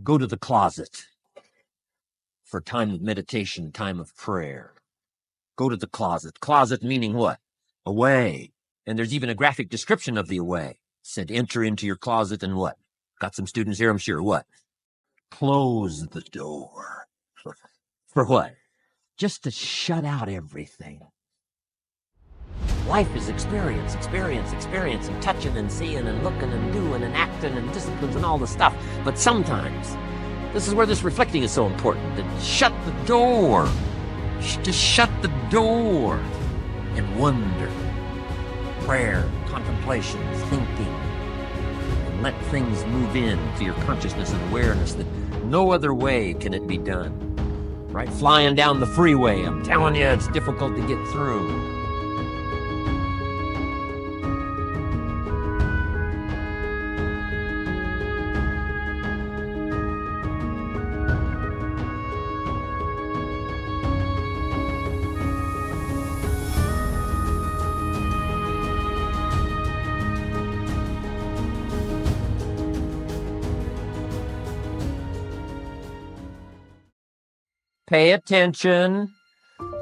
Go to the closet for time of meditation, time of prayer. Go to the closet. Closet meaning what? Away. And there's even a graphic description of the away. It said, enter into your closet and what? Got some students here, I'm sure. What? Close the door. For what? Just to shut out everything. Life is experience, and touching and seeing and looking and doing and acting and disciplines and all the stuff. But sometimes, this is where this reflecting is so important, that shut the door. Just shut the door and wonder. Prayer, contemplation, thinking. And let things move in to your consciousness and awareness that no other way can it be done. Right? Flying down the freeway, I'm telling you, it's difficult to get through. Pay attention.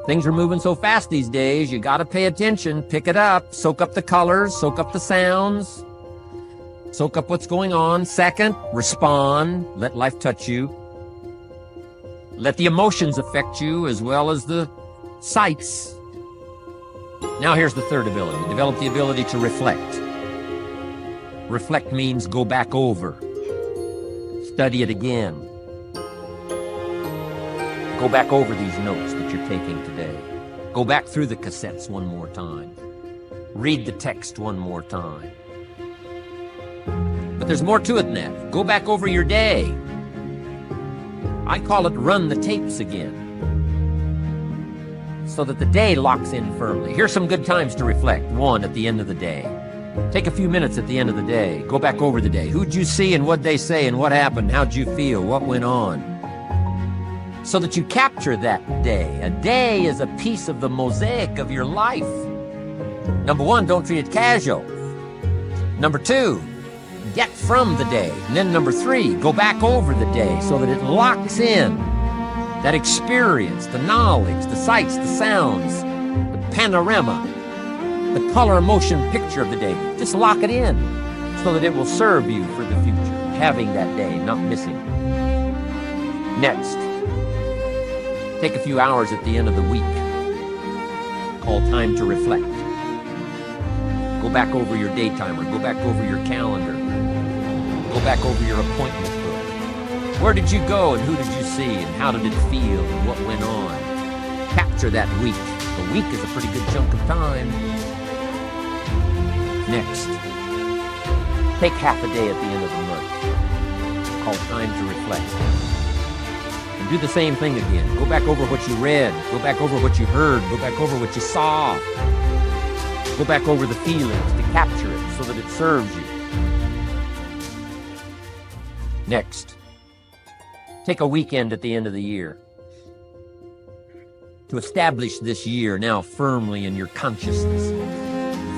Things are moving so fast these days, you gotta pay attention, pick it up, soak up the colors, soak up the sounds, soak up what's going on. Second, respond, let life touch you. Let the emotions affect you as well as the sights. Now here's the third ability, develop the ability to reflect. Reflect means go back over, study it again. Go back over these notes that you're taking today. Go back through the cassettes one more time. Read the text one more time. But there's more to it than that. Go back over your day. I call it run the tapes again, so that the day locks in firmly. Here's some good times to reflect. One, at the end of the day. Take a few minutes at the end of the day. Go back over the day. Who'd you see and what'd they say and what happened? How'd you feel? What went on? So that you capture that day. A day is a piece of the mosaic of your life. Number one, don't treat it casual. Number two, get from the day. And then number three, go back over the day so that it locks in that experience, the knowledge, the sights, the sounds, the panorama, the color, emotion, picture of the day. Just lock it in so that it will serve you for the future, having that day, not missing. Next, take a few hours at the end of the week, called time to reflect. Go back over your day timer, go back over your calendar, go back over your appointment book. Where did you go and who did you see and how did it feel and what went on? Capture that week. A week is a pretty good chunk of time. Next, take half a day at the end of the month, called time to reflect. Do the same thing again. Go back over what you read. Go back over what you heard. Go back over what you saw. Go back over the feelings to capture it so that it serves you. Next, take a weekend at the end of the year to establish this year now firmly in your consciousness,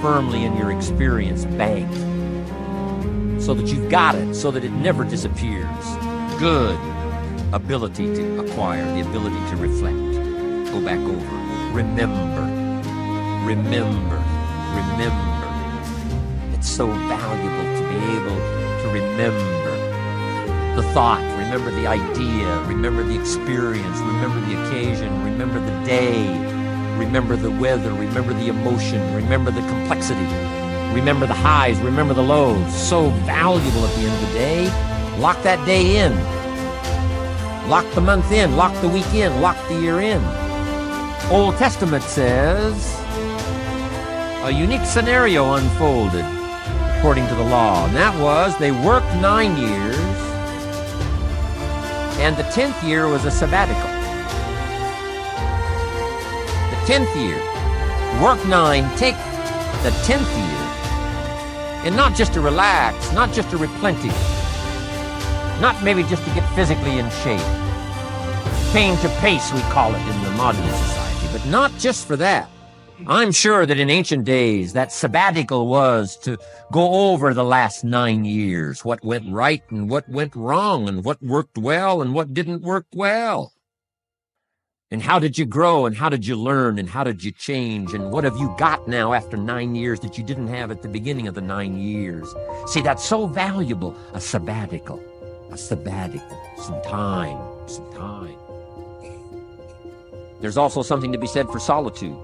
firmly in your experience bank, so that you've got it, so that it never disappears. Good ability to acquire, the ability to reflect. Go back over. Remember. Remember. Remember. It's so valuable to be able to remember the thought, remember the idea, remember the experience, remember the occasion, remember the day, remember the weather, remember the emotion, remember the complexity, remember the highs, remember the lows. So valuable at the end of the day. Lock that day in. Lock the month in, lock the week in, lock the year in. Old Testament says a unique scenario unfolded according to the law, and that was they worked 9 years, and the 10th year was a sabbatical. The 10th year, work 9, take the 10th year, and not just to relax, not just to replenish, not maybe just to get physically in shape. Change of pace, we call it in the modern society, but not just for that. I'm sure that in ancient days, that sabbatical was to go over the last 9 years, what went right and what went wrong, and what worked well and what didn't work well. And how did you grow, and how did you learn, and how did you change, and what have you got now after 9 years that you didn't have at the beginning of the 9 years? See, that's so valuable, a sabbatical, some time. There's also something to be said for solitude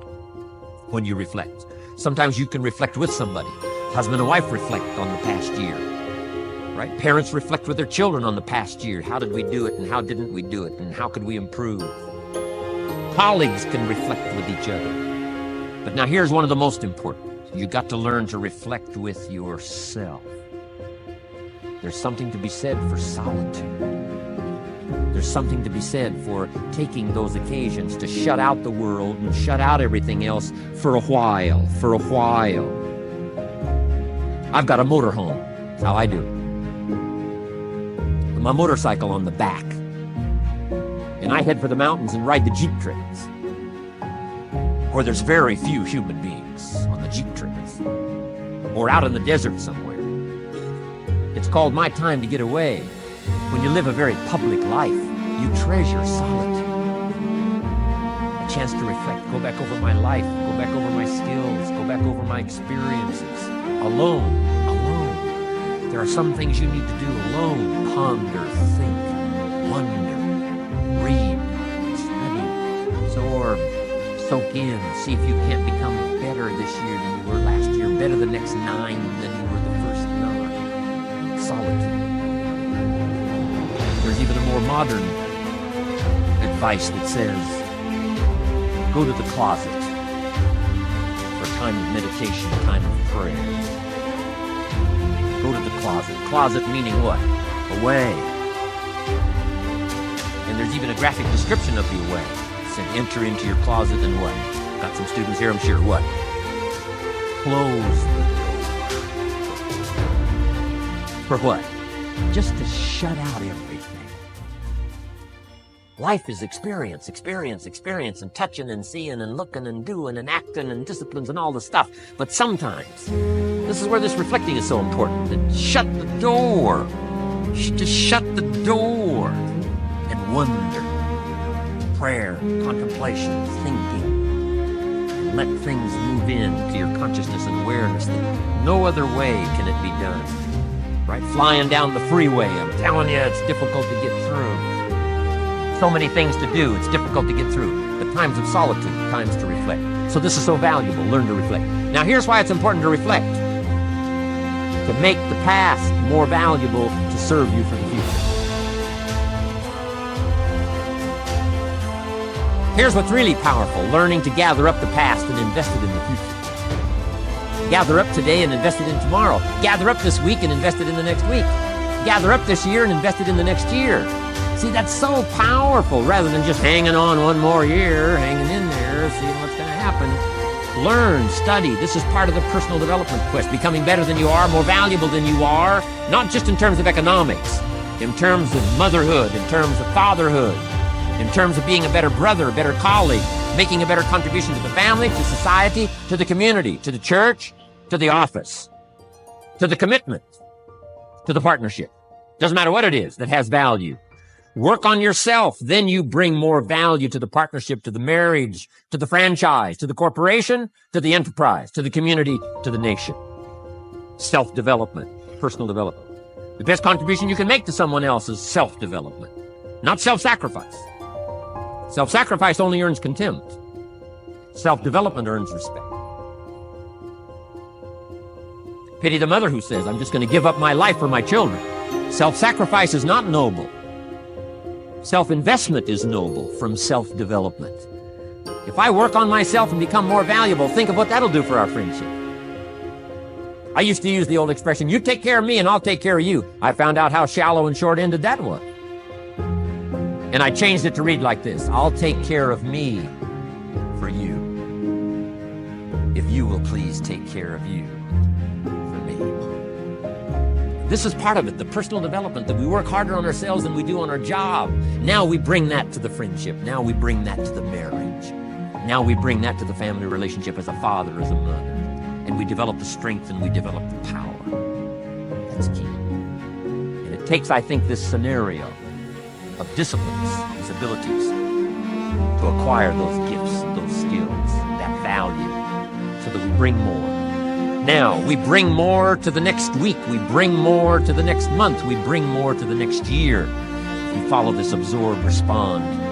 when you reflect. Sometimes you can reflect with somebody. Husband and wife reflect on the past year, right? Parents reflect with their children on the past year. How did we do it, and how didn't we do it, and how could we improve? Colleagues can reflect with each other. But now here's one of the most important. You got to learn to reflect with yourself. There's something to be said for solitude. There's something to be said for taking those occasions to shut out the world and shut out everything else for a while. I've got a motorhome. That's how I do it. My motorcycle on the back. And I head for the mountains and ride the Jeep trails, where there's very few human beings on the Jeep trails, or out in the desert somewhere. It's called my time to get away. When you live a very public life, you treasure solitude. A chance to reflect, go back over my life, go back over my skills, go back over my experiences. Alone. There are some things you need to do alone. Ponder, think, wonder, read, study, absorb, soak in, see if you can't become better this year than you were last year, better the next 9 than you were the first 9. Solitude. There's even a more modern advice that says, go to the closet for a time of meditation, a time of prayer. Go to the closet. Closet meaning what? Away. And there's even a graphic description of the away. It said, enter into your closet and what? Got some students here, I'm sure. What? Close the door. For what? Just to shut out everything. Life is experience, and touching and seeing and looking and doing and acting and disciplines and all the stuff. But sometimes, this is where this reflecting is so important. To shut the door. To shut the door and wonder. Prayer, contemplation, thinking. And let things move into your consciousness and awareness that no other way can it be done. Right? Flying down the freeway, I'm telling you, it's difficult to get through. So many things to do, it's difficult to get through. But times of solitude, times to reflect. So this is so valuable, learn to reflect. Now here's why it's important to reflect. To make the past more valuable to serve you for the future. Here's what's really powerful, learning to gather up the past and invest it in the future. Gather up today and invest it in tomorrow. Gather up this week and invest it in the next week. Gather up this year and invest it in the next year. See, that's so powerful, rather than just hanging on one more year, hanging in there, seeing what's going to happen. Learn, study. This is part of the personal development quest, becoming better than you are, more valuable than you are, not just in terms of economics, in terms of motherhood, in terms of fatherhood, in terms of being a better brother, a better colleague, making a better contribution to the family, to society, to the community, to the church, to the office, to the commitment, to the partnership. Doesn't matter what it is that has value. Work on yourself, then you bring more value to the partnership, to the marriage, to the franchise, to the corporation, to the enterprise, to the community, to the nation. Self-development, personal development. The best contribution you can make to someone else is self-development, not self-sacrifice. Self-sacrifice only earns contempt. Self-development earns respect. Pity the mother who says, I'm just going to give up my life for my children. Self-sacrifice is not noble. Self-investment is noble from self-development. If I work on myself and become more valuable, think of what that'll do for our friendship. I used to use the old expression, you take care of me and I'll take care of you. I found out how shallow and short-ended that was. And I changed it to read like this, I'll take care of me for you, if you will please take care of you for me. This is part of it, the personal development, that we work harder on ourselves than we do on our job. Now we bring that to the friendship. Now we bring that to the marriage. Now we bring that to the family relationship as a father, as a mother. And we develop the strength and we develop the power. That's key. And it takes, I think, this scenario of disciplines, these abilities, to acquire those gifts, those skills, that value, so that we bring more. Now, we bring more to the next week. We bring more to the next month. We bring more to the next year. We follow this absorb, respond,